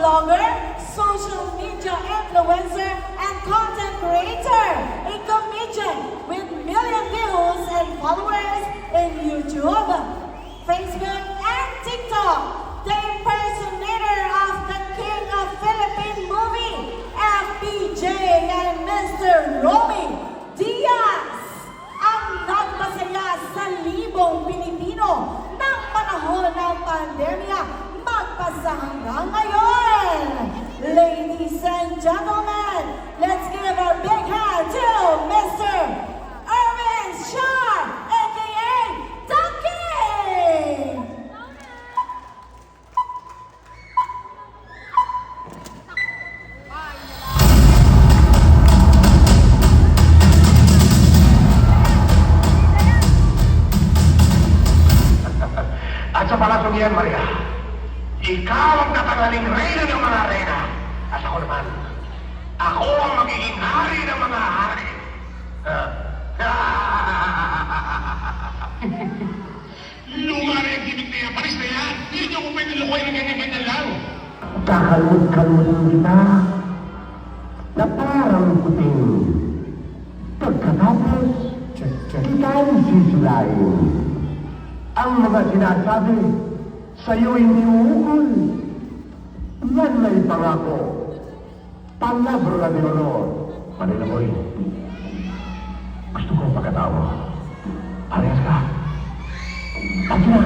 vlogger, social media influencer, and content creator. A comedian with million views and followers in YouTube, Facebook, and TikTok. The impersonator of the King of Philippine movie, FPJ and Mr. Romy Diaz. Ang nagpasaya sa libong Pilipino ng panahon ng pandemya magpasa hanggang ngayon. Ladies and gentlemen, let's give a big hand to Mr. Erwin Shar, aka Ducky! At sa palasong yan, Maria, ikaw ang tatanghaling reyna ng mga reyna. At ako naman, ako ang magiging hari ng mga hari. Luma na yung gimmick na yan, paris na yan. Hindi niyo ko pwede lukoy ng ganyan-ganyan lang. Kakalmot-kalmutin kita na parang puting. Pagkatapos, kita'y sisilayin. Ang mga sinasabi, sa'yo hindi uukol. Yan may pangako. Palabra de honor. Manila Boy, gusto kong pagkatawa. Parehas ka. Pati na.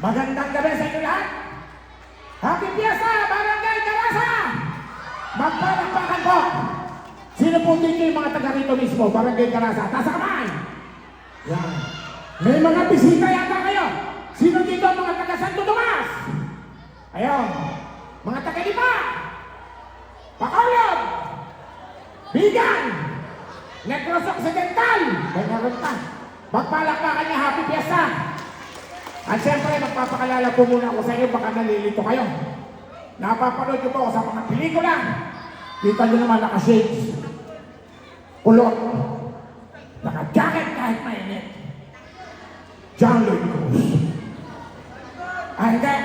Magandang gabi sa inyo lahat. Happy Fiesta, Barangay Karasa! Magpalakpakan po. Sino po dito yung mga taga rito mismo, Barangay Karasa? Taas ang kamay. Yan. May mga bisita yata kayo. Sino dito ang mga taga Santo Tomas? Ayun. Mga taga Lipa. Bacolod. Bigan. Negros Occidental. May meron pa. Magpalakpakan niya, Happy Fiesta. At siyempre, magpapakalala po muna ako sa inyo, baka nalilito kayo. Napapanood nyo po ako sa mga pelikula. Kita nyo naman naka-shades. Kulot. Naka-jacket kahit mainit. John Lloyd Cruz. Hindi.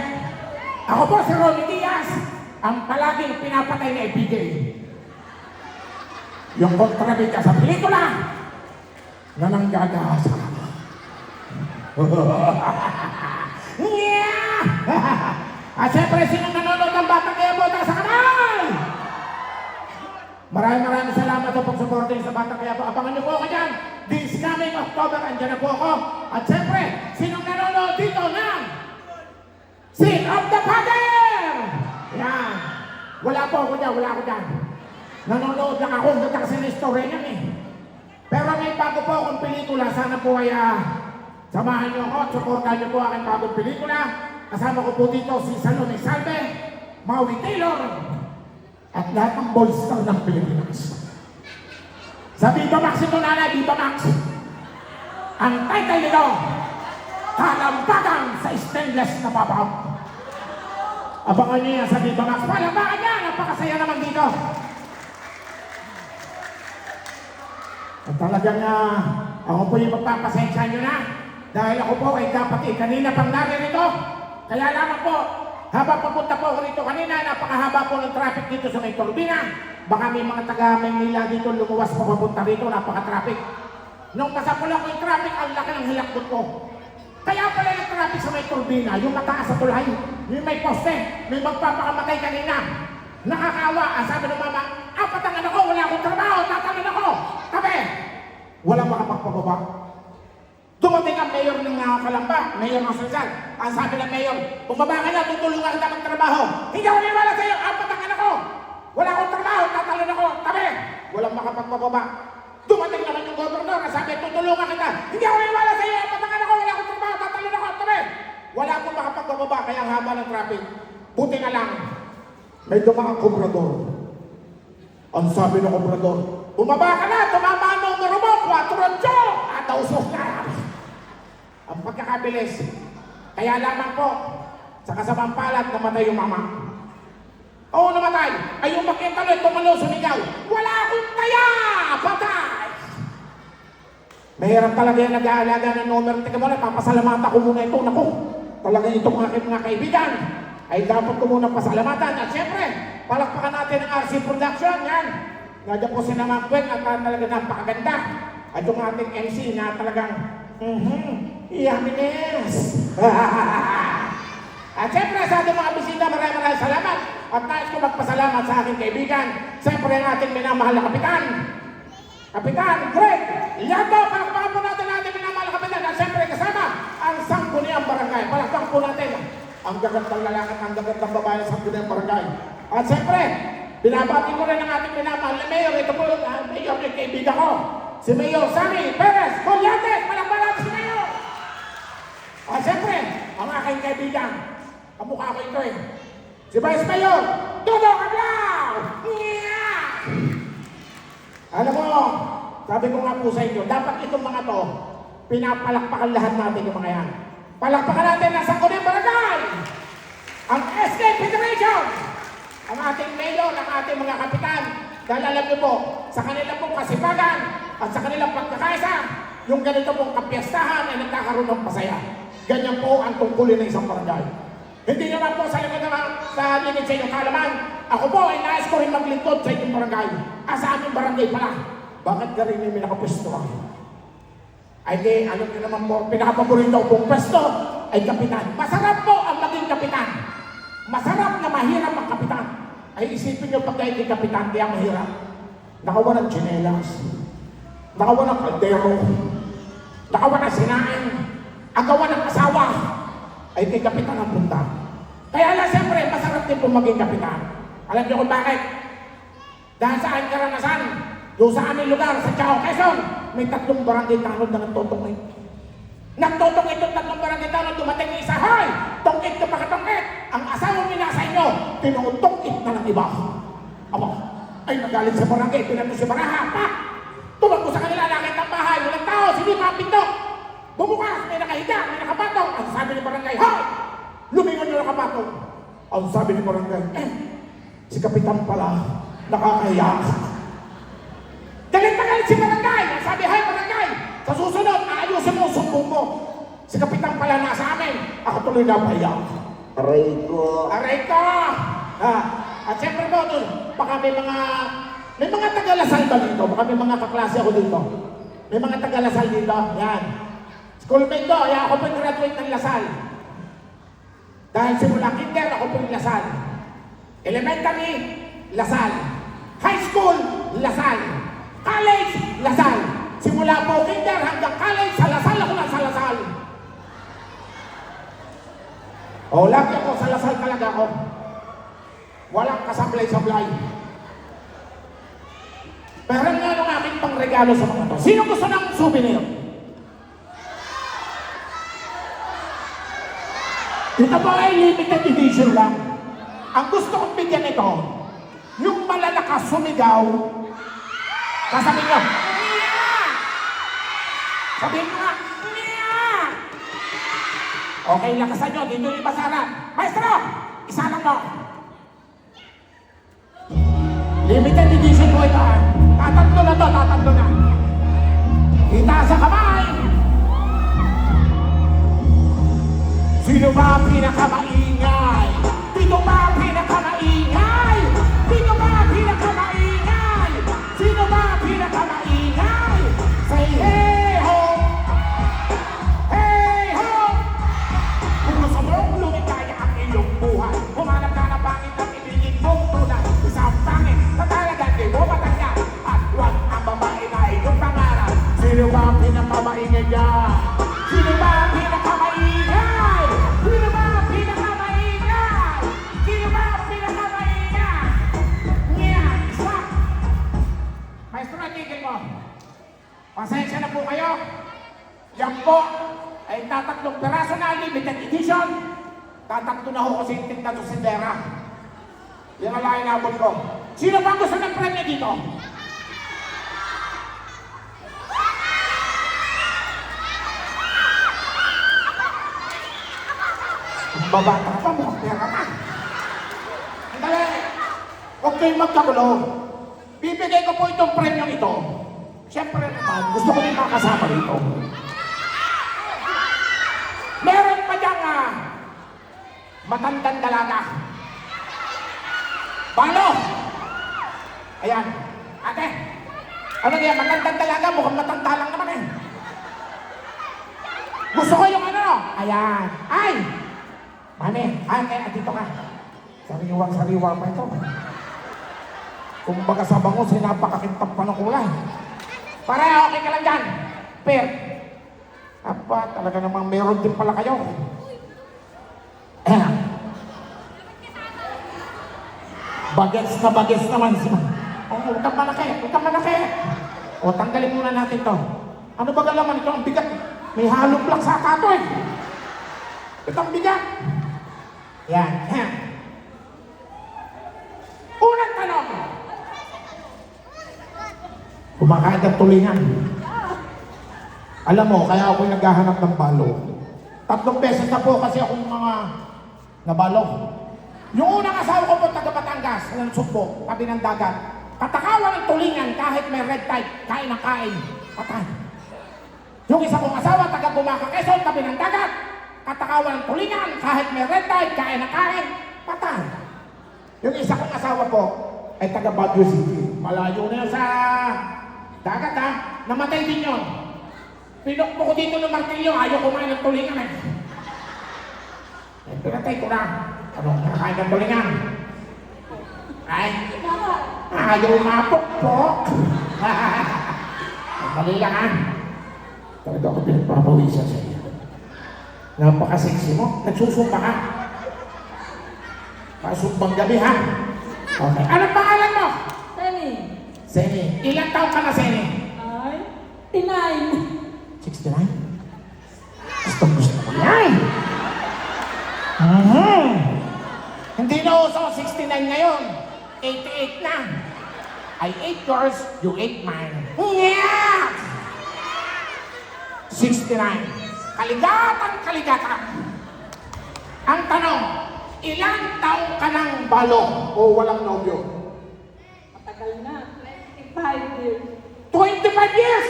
Ako po si Ronnie Diaz, ang palaging pinapatay na EPJ. Yung kontrabida sa pelikula na nanggagahasa ako. Yeah! At siyempre, sinong nanonood ng Batang Quiapo, taas ang kamay! Maraming salamat po pag-supporting sa Batang Quiapo. Abangan niyo po ako dyan. This coming October, andyan na po ako. At siyempre, sinong nanonood dito ng Scene of the Father! Yan. Wala po ako dyan, wala ako dyan. Nanonood lang ako, ganda kasi na story niyan eh. Pero may bago po akong pelikula. Sana po ay samahan niyo ako, supportan niyo po aking bagong pelikula. Kasama ko po dito si Salome Salve, Maui Taylor, at lahat ng ballstar ng Pilipinas. Sa Viva Max ito na, Viva Max. Ang title nito, Kalambagan sa Stainless na Babaw. Abangan niyo yan sa Viva Max. Palambagan niya, napakasaya naman dito. At talagang ako po yung magpapasensya nyo na. Dahil ako po ay dapat kanina pang narito. Kaya lamang po, habang papunta po ako rito kanina, napakahaba po ng traffic dito sa may Turbina. Baka may mga taga-Maynila dito lumuwas pa papunta rito, napaka-traffic. Nung pasapula ko yung traffic, ang laki ng hilakbot ko. Kaya pala yung traffic sa may Turbina, yung mataas sa tulay, yung may poste, may magpapakamatay kanina. Nakakawa, sabi ng mama, apat ang anak ko, wala akong trabaho, tatangan ako. Tabi, walang makapagpababa. Dumating ang mayor ng Kalamba, mayor ng Rizal. Ang sabi ng mayor, bumaba ka na, tutulungan kita ng trabaho. Hindi ako niwala sa'yo, apat ang anak ko. Wala akong trabaho, tatalon ako. Tabi, walang makapagpababa. Dumating naman yung gobernador, sabi, tutulungan kita. Hindi ako niwala sa'yo, apat ang anak ko, wala akong trabaho, tatalon ako. Tabi, wala akong makapagpababa, kaya ang haba ng traffic. Buti na lang, may dumaang kobrador. Ang sabi ng kobrador, bumaba ka na, tumama ang numero mo, 4-8, at nausok na. Ang pagkakabilis. Kaya lamang po, sa kasamang palad, namatay yung mama. Oo, namatay. Ay yung makintalo, tumalo, sumigaw. Wala akong kaya! Patay! Mahirap talaga yung nag-aalaga ng numero. Tika mo na, papasalamatan ko muna ito. Naku, talaga itong aking mga kaibigan. Ay dapat ko muna pasalamatan. At syempre, palakpakan natin ang RC Production. Yan. Nandiyan po si Ma'am Gwen at talaga napakaganda. At yung ating MC na talagang yumminess. At siyempre sa ating mga bisita, maraming salamat. At nais ko magpasalamat sa aking kaibigan. Siyempre ang ating minamahal na kapitan. Kapitan Greg Iliato, palakpakan po natin ang ating minamahal na kapitan. At siyempre kasama ang sangguniang barangay. Palakpakan po natin ang gagandang lalaki at ang gagandang babae sa sangguniang barangay. At siyempre, binabati ko rin ang ating minamahal na mayor. Ito po yung mayor ng kaibigan ko. Si Mayor Sammy Perez Colliates, palakpakan natin si Mayor. At siyempre, ang aking kaibigan, kamukha ko ito eh. Si Vice Mayor, Dodo Cabral! Yeah! Alam mo, sabi ko nga po sa inyo, dapat itong mga to, pinapalakpakan lahat natin yung mga yan. Palakpakan natin ang Sangguniang Barangay! Ang SK Federation! Ang ating mayor, ang ating mga kapitan. Dahil alam niyo po, sa kanila pong kasipagan at sa kanilang pagkakaisa, yung ganito pong kapiyastahan ay nagkakaroon ng pasaya. Ganyan po ang tungkulin ng isang barangay. Hindi naman po sa lingkod sa lingkod sa inyong kaalaman, ako po ay nais ko rin maglingkod sa inyong barangay. Sa aming barangay pala. Bakit ka rin yung nakapesto ako? Ay di, alam niyo naman po, pinakapaborito pong pesto ay kapitan. Masarap po ang maging kapitan. Masarap na mahirap ang kapitan. Ay isipin niyo pag kayo yung kapitan, kaya mahirap. Nakawa ng tsinelas. Nakawa ng kaldero. Nakawa ng sinain. Agawan ng asawa. ay kay kapitan ang punta. Kaya lang siyempre, masarap din po maging kapitan. Alam niyo kung bakit? Dahil sa aking karanasan, doon sa aming lugar, sa Chao, Quezon, may 3 barangay tanod na nagtutungit. Nagtutungit yung 3 barangay tanod, dumating yung isa, hoy! Tungkit ka pa katungkit! Ang asawa nyo nasa inyo, tinutungkit na ng iba. Aba, ay nagalit sa barangay, pinag si Baraha, pa! Tumakbo sa kanila, nakita ang bahay, walang tao, sinipa ang pinto! Bumukas, may nakahiga, may nakapatong. Ang sabi ni barangay, hoy! Lumingon yung nakapatong. Ang sabi ni barangay, si kapitan pala, nakakahiya. Galit na galit si barangay! Ang sabi, hay barangay! Sa susunod, aayusin mo, sumbong mo. Si kapitan pala nasa amin, ako tuloy na pahiya. Aray ko. Aray ka! At siyempre po, baka may mga tagalasal ba dito? Baka may mga kaklase ako dito. May mga tagalasal dito. Yan. Schoolmate ko, ako po yung graduate ng Lasal. Dahil simula kinder, ako po yung Lasal. Elementary, Lasal. High school, Lasal. College, Lasal. Simula po kinder hanggang college, sa Lasal ako lang sa Lasal. Lagi ako, sa Lasal talaga ako. Walang kasablay-sablay. Pero nga nung aking pangregalo sa mga to. Sino gusto ng souvenir? Ito po ay limited edition lang. Ang gusto kong bigyan ito, yung malalakas sumigaw, kasabi nyo, Nia! Sabihin nyo nga, Nia! Okay, lakasan nyo, dito yung basaran. Maestro, isa lang mo. Limited edition po ito. Tatatlo na to, tatatlo na. Kita sa kamay. Sino ba ang pinakamaingay? Sino ba ang pinakamaingay? Sino ba ang pinakamaingay? Sino ba ang pinakamaingay? Say hey ho! Hey ho! Kung gusto mong lumikaya ang iyong buhay, humanap ka na pangit at ibigin mong tunay. Isang pangit na talagang di mo matanda at huwag ang babae na iyong pangarap. Sino ba ang pinakamaingay dyan? Sino ba ang pinakamaingay? Sino ba ang pinakamaingay? Sino ba ang pinakamaingay? Nia, stop! Maestro, tigil mo. Pasensya na po kayo. Yan po ay tatatlong peraso na limited edition. Tatakto na ho kasi yung tinta to sindera. Yan ang laking nabot ko. Sino ba gusto ng premyo dito? Ang babata ka pa, mukhang pera ka. Andali, huwag kayong magkagulo. Bibigay ko po itong premyo ito. Siyempre naman, gusto ko din makasama dito. Meron pa diyang matandang dalaga. Balo! Ayan. Ate, ano yan? Matandang dalaga, mukhang matanda lang naman eh. Gusto ko yung ano? Ayan. Ay! Mami, ate, dito ka. Sariwang-sariwa pa ito. Kung baga sa bango, sinapakakintab pa ng kulay. Pare, okay ka lang dyan. Per. Aba, talaga namang meron din pala kayo. Bagets naman si Ma. Huwag kang malaki, huwag kang malaki. Tanggalin muna natin to. Ano ba galaman ito? Ang bigat. May halong lang sa kato eh. Ito ang bigat. Yan. Unang tanong. Kumakain ng tulingan. Alam mo, kaya ako'y naghahanap ng balo. 3 beses na po kasi akong mga nabalo. Yung unang asawa ko po taga Batangas, ng Sugbo, tabi ng dagat. Katakawan ng tulingan kahit may red tide, kain ng kain, patay. Yung isa kong asawa taga Bumaca, Quezon, tabi ng dagat. Katakawan ng tulingan kahit may red tide, kain ng kain, patay. Yung isa kong asawa po ay taga Baguio City. Malayo na yun sa dagat ha, namatay din yun. Pinukpo ko dito ng martilyo, ayaw kumain ng tulingan eh. Pinatay ko na. Ano, nakakain ng tulingan? Ay, ayaw mapukpok. Ang mali lang ha. Talaga ako pinagpapawisan sa iyo. Napaka-sexy mo. Nagsusumba ka. Pasumbang gabi, ha? Okay. Anong pangalan mo? Tenny. Seni. Ilang taon ka na, Seni? Ay, tinay. 69? Gusto ko yan. Mhm. Hindi na uso 69 ngayon. 88 na. I ate yours, you ate mine. Yeah! 69. Kaligatan. Ang tanong, ilang taong ka ng balo o walang nobyo? Matagal na. 25 years. 25 years!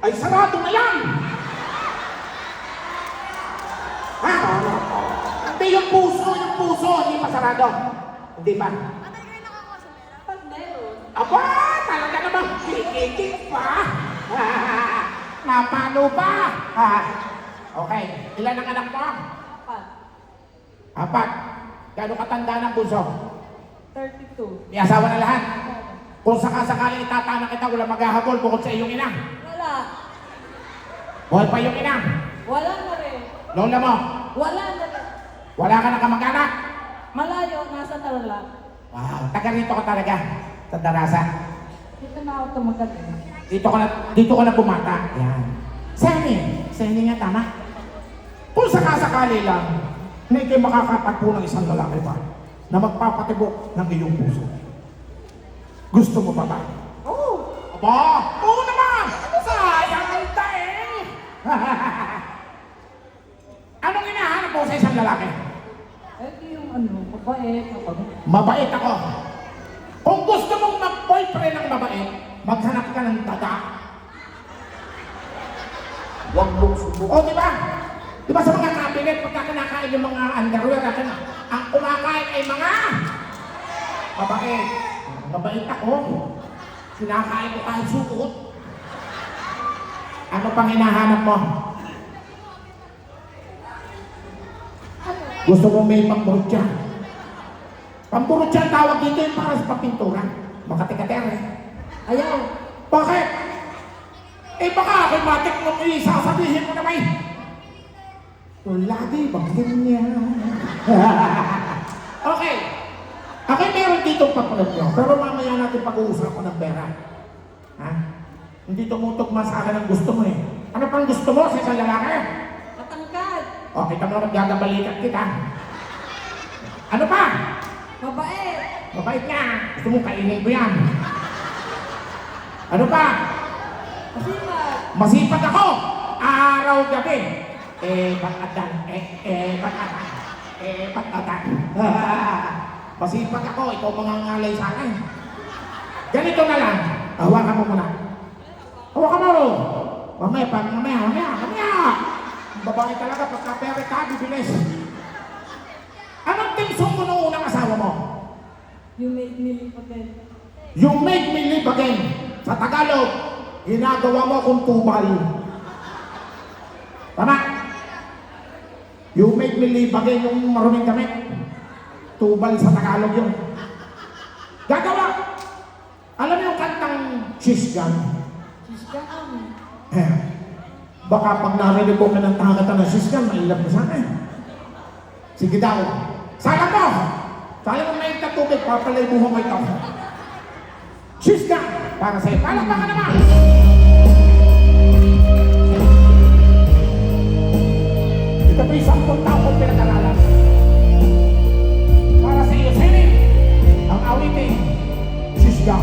Ay, sarado na yan! Ha? Hindi yung puso, hindi pa sarado. Hindi ba? Pag meron. Aba, talaga namang kikikik pa. Napano pa? Okay, ilan ang anak mo? 4. 4. Gano'ng katanda ng bunso? 32. May asawa na lahat. Kung sakasakaling itatanan kita, wala maghahabol bukod sa iyong ina. Wala. Buhay pa iyong ina. Wala na rin. Lola mo, Wala na rin. wala ka na kamag-anak. Malayo, nasa Tarlac. Wow, taga rito ka talaga. Sa Darasa. Dito na ako tumagal. Dito ka na bumata. Yan. Seni nga tama. Kung sakasakali lang, na ikay makakatagpo ng isang lalaki pa na magpapatibok ng iyong puso. Gusto mo pa ba? Oh! Aba! Oo naman! Sayang ang taeng! Anong hinahanap mo sa isang lalaki? Ito yung mabait. Mabait ako. Kung gusto mong mag-boyfriend ng mabait, maghanap ka ng daga. Huwag mong subukan. O, di ba? Di ba sa mga cabinet, pagka kinakain yung mga underwear, ang kumakain ay mga mabait. Mabait ako. Kinakain ko kahit suot. Ano pang hinahanap mo? Gusto mo may pamburutya. Pamburutya ang tawag dito yung para sa papintura. Makatikater eh. Ayaw. Bakit? Eh baka ako'y matik mo sasabihin mo naman. Lagi bang ganyan? Okay. Ako'y meron ditong papalot nyo. Pero mamaya natin pag-uusap ko ng pera. Ha? Hindi tumutugma sa akin ang gusto mo eh. Ano pang gusto mo sa isang lalaki? Matangkad. O, kita mo naggagabalikan kita. Ano pa? Mabait. Mabait nga. Gusto mo kainin ko yan. Ano pa? Masipag. Masipag ako. Araw-gabi. Ba't-atan. Masipag ako. Ikaw mga ngalay sa akin. Ganito na lang. Hawakan mo muna. Hawakan mo. Mamaya. Babae talaga pagka-pere ka, bibilis. Anong tinsong mo nung unang asawa mo? You made me live again. You make me live again. Sa Tagalog, ginagawa mo akong tubal. Tama? You make me live again yung maruming damit. Tubal sa Tagalog yun. Gagawa! Alam mo yung kantang Chisgan? Sisgaan. Baka pag narinig ko ka ng takatan ng Chisgan, mailap mo sa akin. Sige daw. Sayang mo! Sayang mo may tubig, papalibuhan mo ito. Chisgan! Para sa'yo. Palakpakan naman! Ito po yung 10 taong kong pinag-aralan. Para sa iyo, Seni, ang awitin, Chisgan.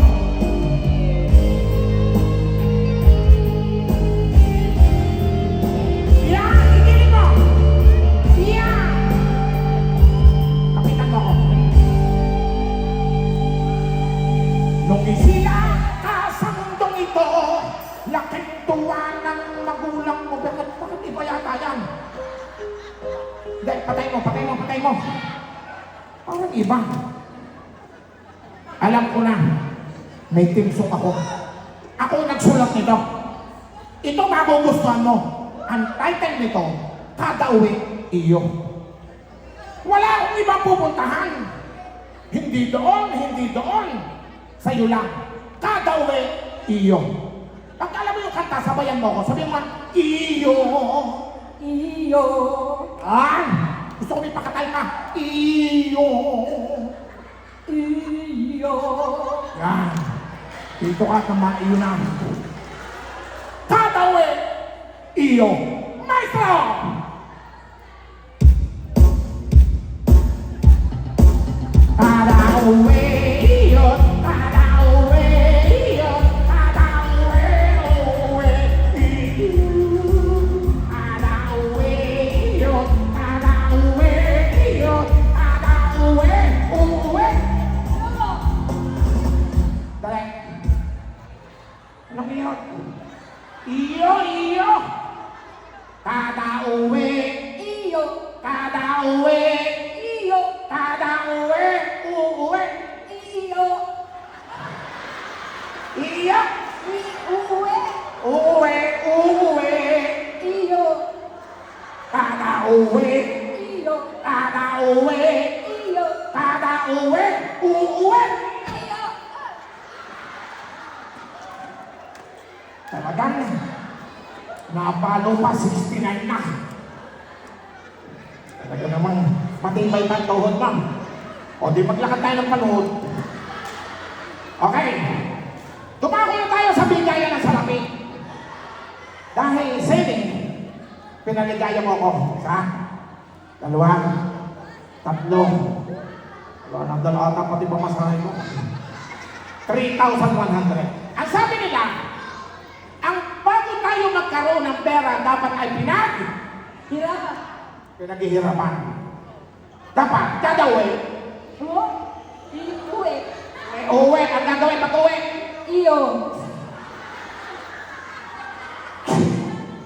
Nung isila ka sa mundong ito, laking tuwa ng magulang mo. Bakit iba yata yan? Hindi, patay mo. Parang iba. Alam ko na, may tinsok ako. Ako nagsulat nito. Ito magugustuhan mo. Ang title nito, Kada Uwi, Iyo. Wala akong ibang pupuntahan. Hindi doon. Sa'yo lang. Kada uwi, iyo. Pag alam mo yung kanta, sabayan mo ko. Sabihin mo, iyo. Iyo. Ay! Gusto ko ipakatal ka. Iyo! Iyo. Yan. Dito ka na maiyo na. Tatawi! Iyo! Maestro! Tatawi! Iyo! Tatawi! Iyo! Tatawi! Uwe! Iyo! Tatawi! Iyo! Tatawi! Iyo! Tatawi! Uwe! Dali! Anong iyo? Iyo! Iyo! Tatawi! Iyo. Tatawi! Iyo. Tatawi! Uwe! Iyo. Iyo! Uwe. Uwe! Uwe! Iyo. Tatawi! Iyo. Tatawi! Iyo. Tatawi! Uwe! Iyo. Talagang napalo pa 69 na. Talaga naman matibay pa ang tuhod, ma'am. O di maglakad tayo ng panuhod. Okay. Tumako na tayo sa bigayan ng salapi. Dahil sailing, pinaligaya mo ako. Isa, dalawa, tatlo. Wala nang dalawa, pati pa masahe mo. 3,100. Ang sabi nila, ang bago tayo magkaroon ng pera, dapat ay Hira. pinaghihirapan. Dapat, gagawin. Uwe. Uwi, ang gagawin pag-uwi. Iyo.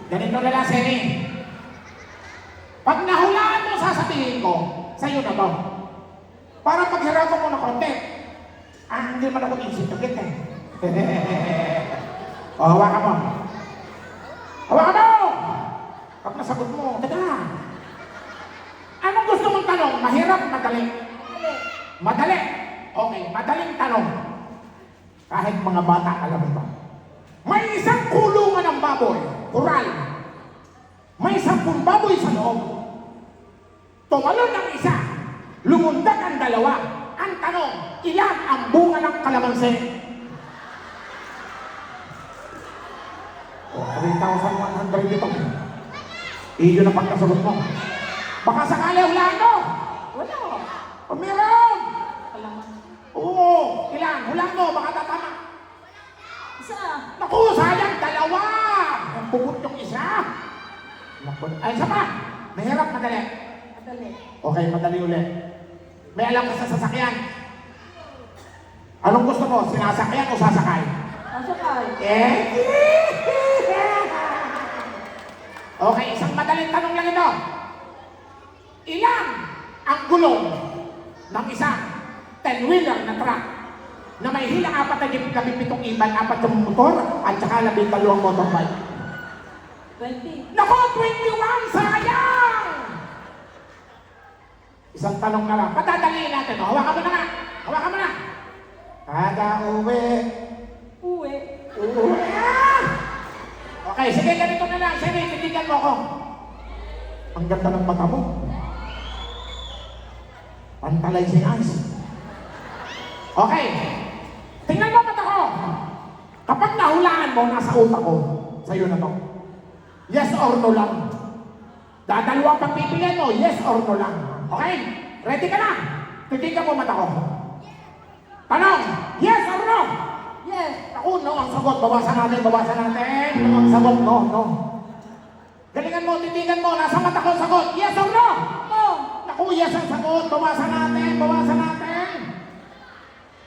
Ganito na lang, Seni. Pag nahulaan mo, sasabihin ko, sa'yo na to. Para paghirapan mo na konti. Hindi man ako isip agad eh. O, hawakan mo. Hawakan mo! Pag nasagot mo, taga. Anong gusto mong tanong? Mahirap, madali? Uli. Madali. Okay, madaling tanong. Kahit mga bata, alam ito. May isang kulungan ng baboy, kural. May 10 baboy sa loob. Tumalon ang isa, lumundag ang dalawa. Ang tanong, ilan ang bunga ng kalamansi? Oh, 3,100 dito. Iyon ang pagkasagot mo. Baka sakali hulaan mo. Wala. O meron! Alaman. Oo, ilan? Hulaan mo, baka tatama. Isa. Naku, sayang, dalawa! Ang pugot yung isa. Naku, ay, isa pa. Mahirap, madali. Madali. Okay, madali ulit. May alam ka sa sasakyan. Anong gusto mo? Sinasakyan o sasakay? Masakay. Eh? Okay, isang madaling tanong lang ito. Ilan ang gulong ng isang 10-wheeler na truck na may hilang 47 iban, 4 yung motor at saka 12 motorbike? 20. Nako, 21! Sayang! Isang tanong na lang. Patadaliin natin. O, hawakan mo na nga. Hawakan mo na. Kada uwi. Uwe. Uwi. Okay, sige, ganito na lang. Sige, titigan mo ako. Ang ganda ng mata mo. Pantalay si eyes. Okay. Tingnan mo mata ko. Kapag nahulaan mo, nasa utak ko, sa'yo na to. Yes or no lang. Dadalawang pagpipilian mo, yes or no lang. Okay? Ready ka na? Titigan mo mata ko. Tanong, yes or no? Yes. Ako, no, ang sagot. Bawasan natin, bawasan natin. No, ang sagot, no, no. Galingan mo, titigan mo. Nasa mata ko ang sagot. Yes or no? No. Naku, yes ang sagot. Bawasan natin, bawasan natin.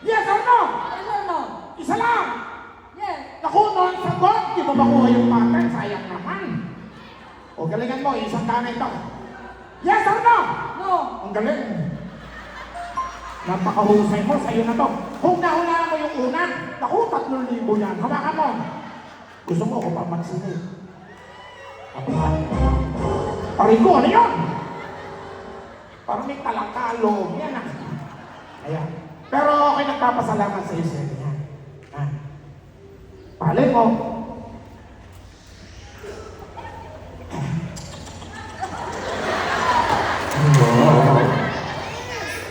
Yes or no? Yes or no? Isa lang. Yes. Naku, no, ang sagot. Di ba makuha yung pattern? Sayang naman. O, galingan mo, isang kanay ito. Yes or no? No. Ang galing. Napakahusay mo, sa'yo na to. Kung nahulaan mo yung una, naku, 3,000 yan. Hawakan mo. Gusto mo ako pa magsinil. Parin ko, ano yun? Parang may talakalo. Yan ah. Ayan. Pero okay, nagpapasalamat sa iyo, sir. Yan. Ha? Palin mo.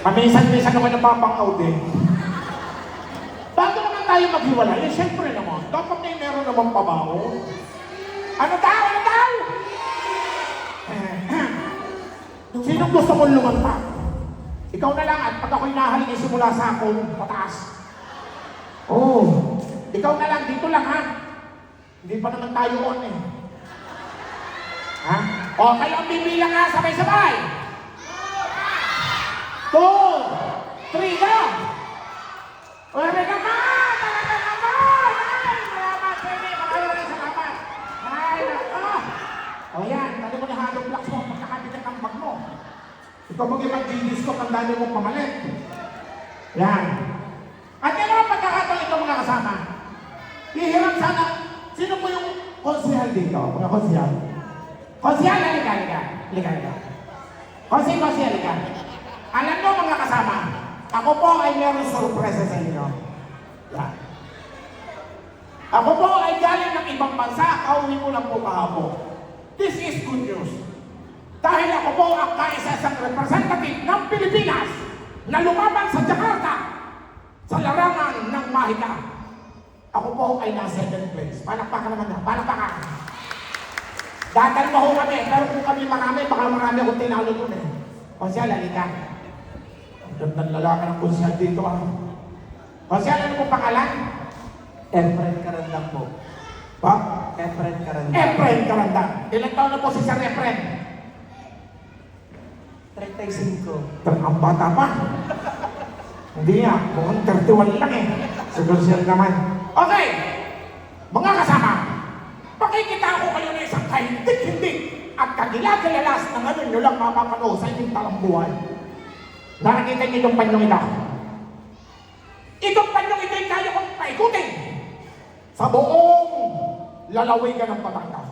Paminsan-minsan naman ang papang-out eh. Bago naman tayo maghiwalay, eh, syempre naman, dapat na meron naman pabaho. Ano daw? Ano daw? Sinong gusto mong lumanta? Ikaw na lang at pag ako'y nahaling simula sa akong pataas. Oh, ikaw na lang, dito lang ha. Hindi pa naman tayo on eh. Ha? O, kayo ang bibilang ha, sabay-sabay. 2, 3, go! Uwari ka pa! Talaga naman! Ay, salamat, Pwede! Maraming salamat! Ay, nako! O yan, tali mo na hollow blocks mo, pagkakabigat ang bag mo. Ikaw mag-i-mag-genius ko, ang dami mong pamalit. Yan. At yan ang pagkakataon ito mga kasama. Hihiram sana. Sino po yung konsihal dito? Mga konsihal. Konsihal, halika. Konsihal, halika. Alam mo mga kasama, ako po ay meron sorpresa sa inyo. Yan. Ako po ay galing ng ibang bansa, kauwi ko lang po kahapon. This is good news. Dahil ako po ang kaisa-isang representative ng Pilipinas na lumaban sa Jakarta sa larangan ng Mahika. Ako po ay nasa 2nd place. Palakpakan naman na. Palakpakan. Datal mo ho kami. Pero kung kami marami, baka marami akong tinalo dun eh. Konsyal, halika. Ang gandang lalaki ng konsyal dito ah. Konsyal, ano po pangalan? Efren Karandang po. Pa? Efren Karandang. Efren Karandang. Ilang taon na po si Sir Efren? 35. Ang bata pa. Hindi nga, mukhang 31 lang eh. Sa konsyal naman. Okay! Mga kasama, pakikita ko kayo na isang kahindik-hindik at kagila-gilalas na ngayon nyo lang mapapanood sa inyong talambuhay. Nakikita niyo itong panyong ito. Itong panyong ito ay kaya kong paikutin sa buong lalawigan ng Batangas.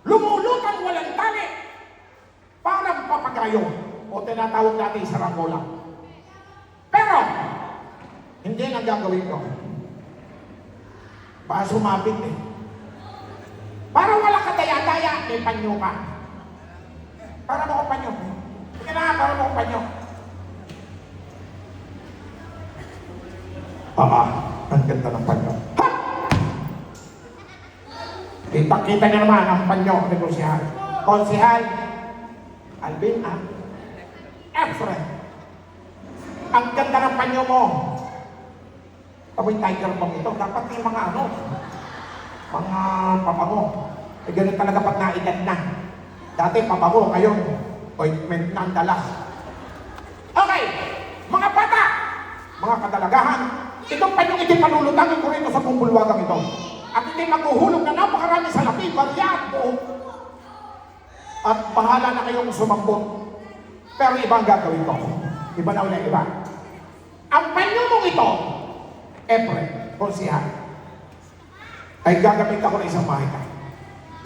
Lumulutang walang tali parang papagayo o tinatawag natin sa Rangola. Pero, hindi ang gagawin ko. Baka sumabit eh. Para wala ka daya-daya, may panyo ka. Para mo ko panyo. Sige na, para mo ko panyo. Ang ganda ng panyo. Ha! Kita niya naman ang panyo ni Konsihal. Konsihal, Alvin, Efren. Ang ganda ng panyo mo. Amoy tiger bomb ito. Dapat may mga mga pabango. Eh, ganun talaga pag naedad na. Dati pabango, ngayon, ointment na ang dala. Okay, mga bata, mga kadalagahan, itong panyong iti panulutangin ko rito sa kumbulwagang ito. At iti maghuhulog na napakarami sa lapi, barya, buo. At bahala na kayong sumambot. Pero iba ang gagawin ko. Iba na ulit, iba. Ang panyo mong ito, Efren, Konsihal, ay gagamit ako ng isang mahika.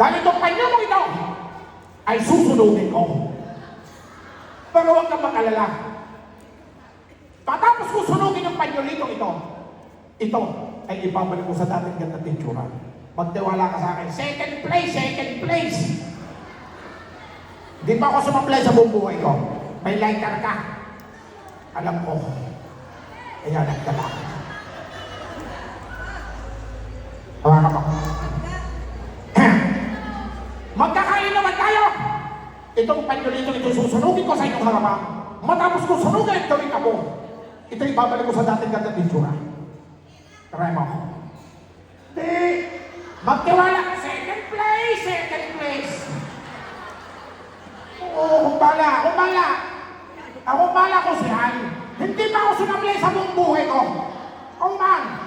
Dahil itong panyo mong ito, ay susunugin ko. Pero huwag kang mag-alala. Patapos ko sunugin yung panyolito ito ay ibabalik ko sa dating ganda titsura. Magtiwala ka sa akin. Second place. Di pa ako sumablay sa buong buhay ko. May lighter ka. Alam ko. Kaya nagdala. Hawakan mo. Magkakain naman tayo. Itong panyolito ito susunugin ko sa inyong harapan. Matapos ko sunugin, gawin ako. Ito ibabalik ko sa dating ganda titsura. Try mo. Di. Magtiwala. Second place. Oo, kumbala. Ako bala ko si Han. Hindi pa ako sumablay sa buong buhay ko. Oh man,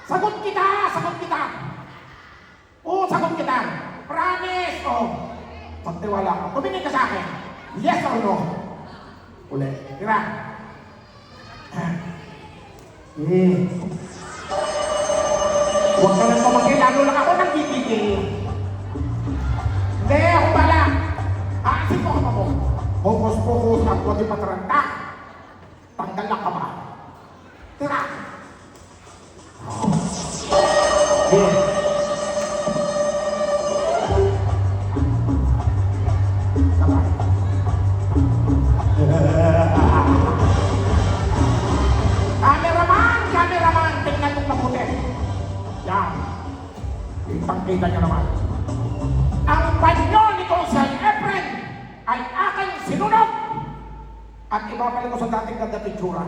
sagot kita. Oo, sagot kita. Promise. Oh, magtiwala ko. Tumingin ka sa akin. Yes or no? Uli. Tira. Huwag ka lang pamagay. Lalo lang ako nang gigigil. Hindi, ako bala. Aasin mo ka mo. Focus at huwag ipataranta. Tanggal lang ka ba? Tira! Kita niyo naman. Ang panyo ni Konsel Efren ay aking sinunog. At ibabalik ko sa dating ganda pitsura.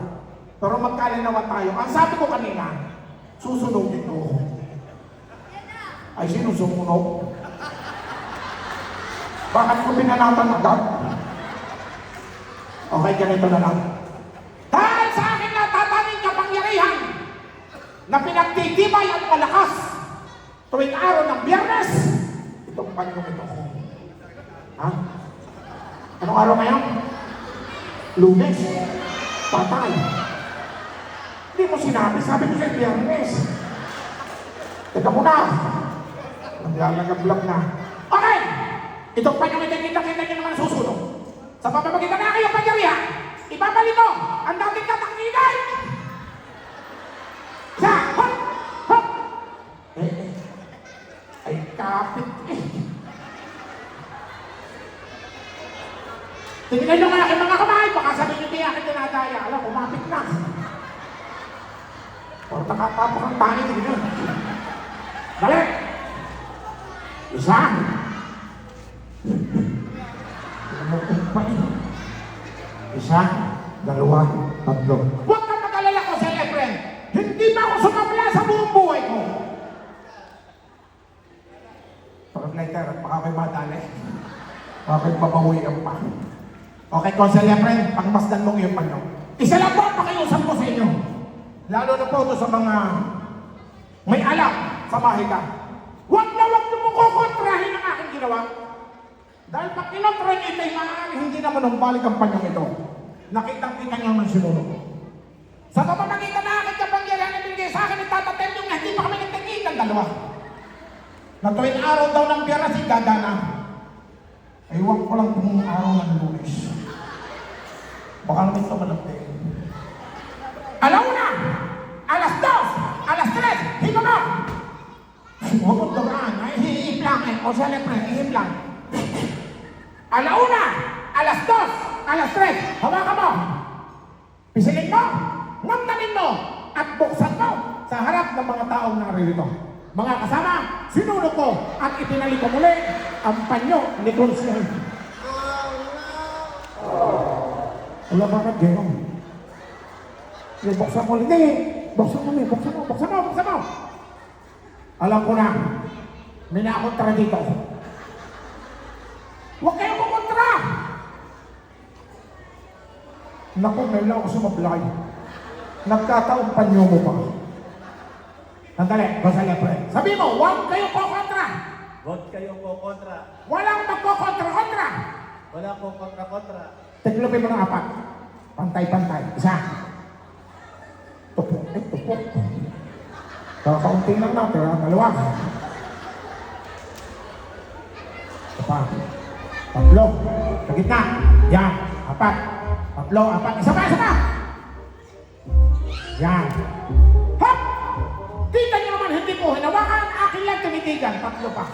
Pero magkalinawan tayo. Ang sabi ko kanina, susunogin ko. Ay, sino sumunog? Bakit ko pinanatan agad? Okay, ganito na lang. Dahil sa akin natataning kapangyarihan na pinagtitibay at malakas tuwing araw ng Biyernes, itong panyong ito ko. Ha? Anong araw ngayon? Lunes. Patay. Hindi mo sinabi, sabi ko sa Biyernes. Teka muna. Naglalagablag na. Okay! Itong panyong ito, kita-kita nyo naman susunod. Sa pamamagitan na kayong pangyarihan, ibabalik ko ang dating katanginay! Sa! Hop! Hop! Ay, kapit eh. Tingnan nyo nga aking mga kamay, baka sabihin nyo kaya aking tinadaya. Alam, umapit na. Or nakatapok ang tani, tingnan. Dali! Isa! Isa, dalawa, tatlo. Huwag kang mag-alala ko sa Efren. Hindi pa ako sumabla sa buong buhay ko. Pag-lighter at baka may madali. Baka may pabawian pa. Okay, Konsel Efren, pangmasdan mong iyong panyo. Isa lang po ang pakiusap ko sa inyo. Lalo na po ito sa mga may alam sa mahika. Huwag na huwag mo kukontrahin ang aking ginawa. Dahil pag kinontra niyo ito'y maaaring hindi naman numbalik ang panyong ito. Nakitang-kita niyo naman sinunod. Sa pamamagitan na aking kapangyarihan na binigay sa akin, itatatem yung hindi pa kami nagtingin ng dalawa. Na tuwing araw daw ng Biyernes, gagana. Ewan ko lang kung araw ng Lunes. Baka naman ito malapit. Alauna! Alas 2! Alas 3! Higa mo! Huwag mo duraan. Ay, hiip lang eh. O sa lepre, hiip lang. Alauna! Alas 2! Alas 3! Hawakan mo! Pisilin mo! Namnamin mo! At buksan mo sa harap ng mga taong naririto. Mga kasama, sinunod ko at ipinalik ko muli ang panyo ni Konsel. Wala ba ka, Jerome? Buksan mo ulit eh. Buksan mo, buksan mo, buksan mo, buksan mo. Alam ko na, may nakakontra dito. Huwag kayong kumontra! Naku, may lang ako sumablay. Nagkataong panyo mo pa. Nandali, Konsel Efren. Sabi mo, huwag kayong kukontra! Huwag kayong kukontra. Walang magkukontra-kontra! Wala pong kontra-kontra. Tiglupin mo ng apat. Pantay-pantay. Isa. Tupok. Ay, tupok. Kakaunting lang na, pero dalawa. Isa. Tatlo. Sa gitna. Yan. Apat. Tatlo, apat. Isa pa, isa pa. Yan. Hop! Kita niyo naman, hindi ko hinawakan. Akin lang tumitigan. Tatlo pa.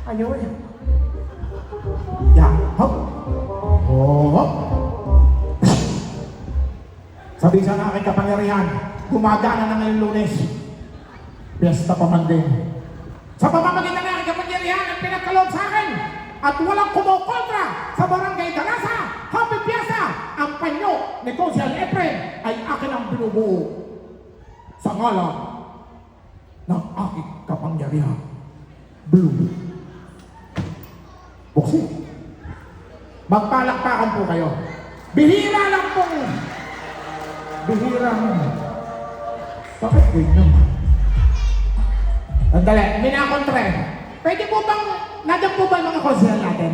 Ayun. Yan. Hop. Hop. Sabi sa aking kapangyarihan, gumagana na ngayong Lunes. Piyesta pa man din. Sa pamamagitan ng aking kapangyarihan ang pinagkaloob sa akin at walang kumukontra sa barangay Darasa, Happy Piazza, ang panyo ni Konsel Efren ay akin ang binubuo sa ngalan ng aking kapangyarihan. Blue. Buksi. Magpalakpakan po kayo. Bihira lang pong bihira mo. Bakit ganyan? Andali, minakontre. Pwede po bang, nandiyan po ba yung mga konsihan natin?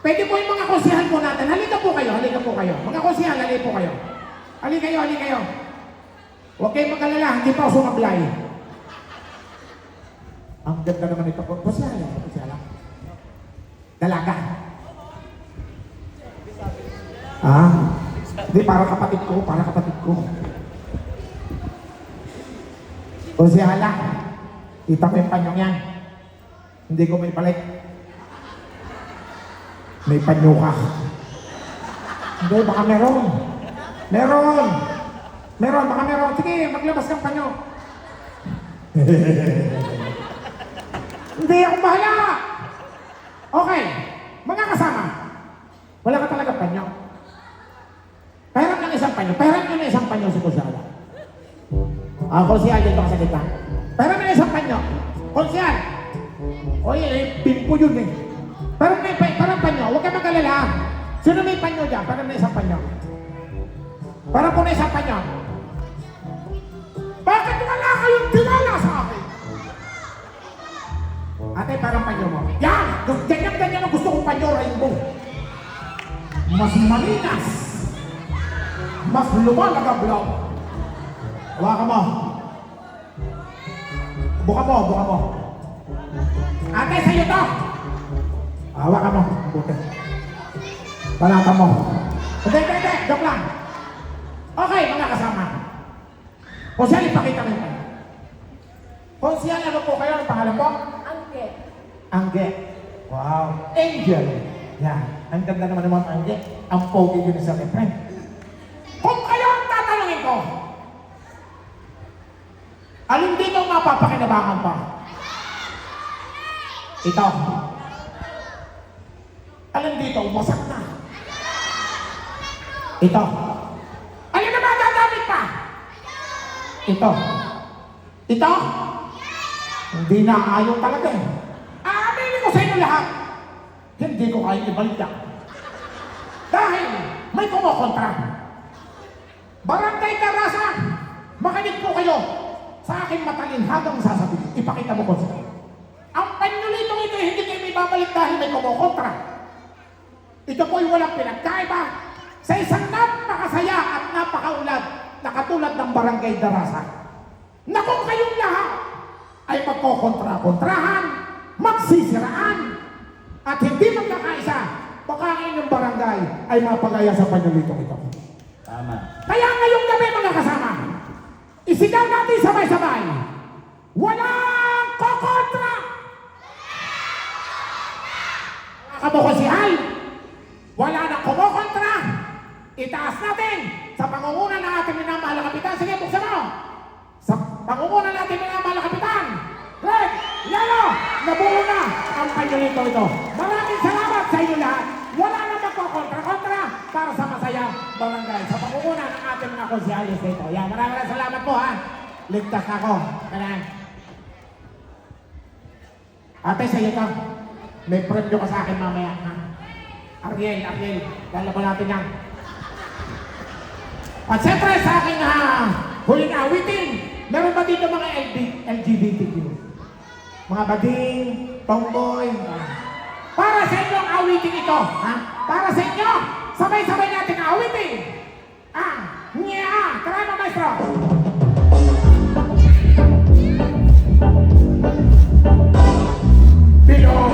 Pwede po yung mga konsihan po natin. Halika po kayo, halika po kayo. Mga konsihan, halika po kayo. Halika kayo, halika kayo. Huwag kayong mag-alala, hindi pa ako sumablay. Ang ganda naman ito po. Konsihan lang, konsihan lang. Dalaga. Ah? Hindi, para kapatid ko, para kapatid ko. O si Hala, kita mo yung panyong yan. Hindi ko may balik. May panyo ka. Hindi, baka meron. Meron! Meron, baka meron. Sige, maglabas ng panyo. Hindi ako bahala! Okay, mga kasama, wala ka talaga panyo. Pairam ng isang panyo. Pairam nyo ng isang panyo si Kusyala. Kusyal, dito ka sa kita. Pairam ng isang panyo. Kusyal! Oy, pimpo yun eh. Parang panyo, huwag ka mag-alala. Sino may panyo dyan? Parang na isang panyo. Parang po na isang panyo. Bakit wala kayong tiwala sa akin? Ate, parang panyo mo. Yan! Ganyan ang gusto kong panyo, rainbow. Mas malinas. Mas lumalagablaw. Hawakan mo. Buka mo. Ate, sa'yo to. Hawakan mo. Buti. Palatan mo. Hindi. Joke lang. Okay, mga kasama. Kusyal, ipakita mo yung panyo. Kusyal, ano po kayo? Ang pangalan po? Angge. Angge. Wow. Angel. Yan. Ang ganda naman ng mga Angge. Ang pogi yun sa akin, friend. Kung kayo ang tatanungin ko, alin dito ang mapapakinabangan pa? Ito. Alin dito? Wasak na. Ito. Alin na magagamit pa? Ito. Ito? Hindi na ayaw talaga eh. Aaminin ko sa inyo lahat. Hindi ko kayo ibalik yan. Dahil may kumukontra. Barangay Tarasa, makinig po kayo sa aking matalinhagang sasabihin. Ipakita mo ko sa inyo. Ang panyulitong ito, hindi kayo may babalik dahil may kumukontra. Ito po yung walang pinagkaiba sa isang napakasaya at napakaulad na katulad ng Barangay Tarasa. Na kung kayong lahat ay magkokontra-kontrahan, magsisiraan, at hindi magkakaisa, baka ang inyong barangay ay mapagaya sa panyulitong ito. Tama. Kaya ngayong gabi mga kasama, isigaw natin sabay-sabay. Walang kokontra! Mga kabukosihal, wala nang kumukontra. Itaas natin sa pangunguna ng ating minamahal na kapitan. Sige, buksan mo. Sa pangunguna ng ating minamahal na kapitan, Red, Yellow, nabuo na ang panyolito ito. Maraming salamat sa inyo lahat. Wala na magkokontra-kontra para sa masaya barangay. Sa pangunguna ng ating mga konsihalis dito. Yan, maraming salamat po ha. Ligtas ako. Kanan. Ate, sa'yo ka. May premyo ka sa akin mamaya. Ha? Ariel, lalaban natin yan. At siyempre sa aking huling awitin, meron ba dito mga LGBTQ? Mga bading, tomboy. Para sa inyo ang awitin ito. Ha? Para sa inyo, sabay-sabay natin awitin. Tara mo, maestro. Bilog,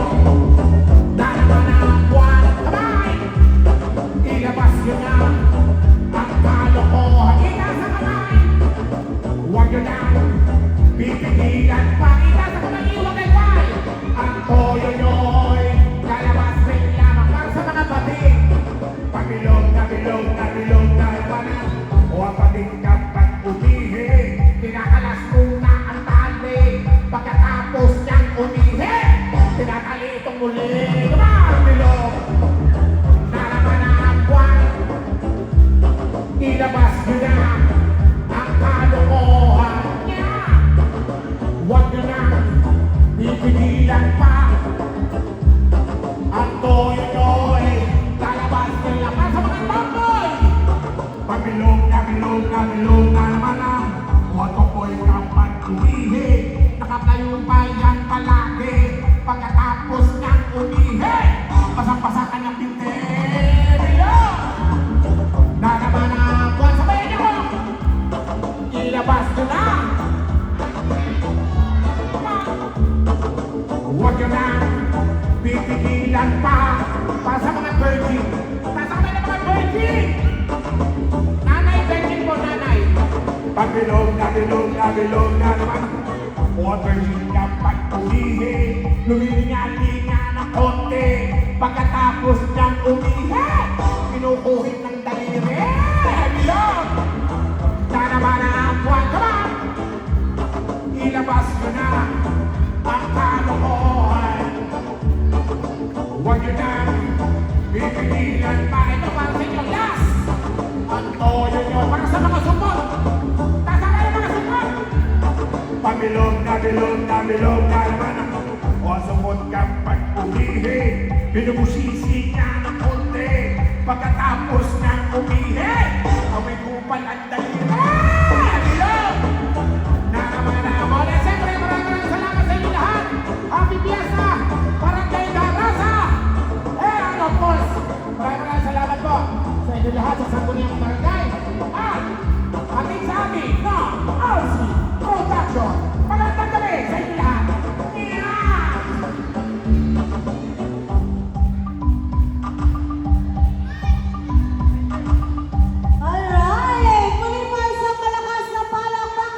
dalawa na ang buwan at kamay. Ilabas nyo na ang kalokohan. Itaas ang kamay. Huwag nyo na pipigilan pa. Itaas ang kamay. Iwagay-way. Ang toyo nyo'y lalabas rin lamang para sa mga bating. Pagbilog na naman o ang bating dapat umihi. Kinakalas muna ang tali. Pagkatapos niyang umihi, tinatali itong muli. Bilog na naman ang buwan. Ilabas nyo na ang kalokohan niya. Huwag nyo na pipigilan pa. Ang toyo nyo'y lalabas nila pa sa mga tomboy. Pagbilog na naman ang wato ko'y kapat umihi. Nakatayo pa yan palagi. Pagkatapos niyang umihi, pasang-pasakan ng binti. Bilog na naman ang buwan. Sabayan niyo ko. Ilabas nyo na. Huwag nyo na pipigilan pa para sa mga virgin. Kasama na mga virgin. Nanay, virgin po, nanay. Pagbilog na naman. Huwag virgin dapat umihi. Lumilingan-lingan ng konti. Pagkatapos niyang umihi, pinukuhit ng daliri. Bilog na naman ang buwan. Come on! Ilabas nyo na ang kalokohan. bilog na naman ako. O sumot ka pag umihi. Binubusisi niya ng konti. Pagkatapos ng umihi, amoy kupal ang daliri. Bilog! Nakamana. At siyempre, maraming salamat sa inyo lahat. Happy Fiesta! Barangay Darasa! And of course, maraming salamat po sa inyo lahat sa sangguniang barangay.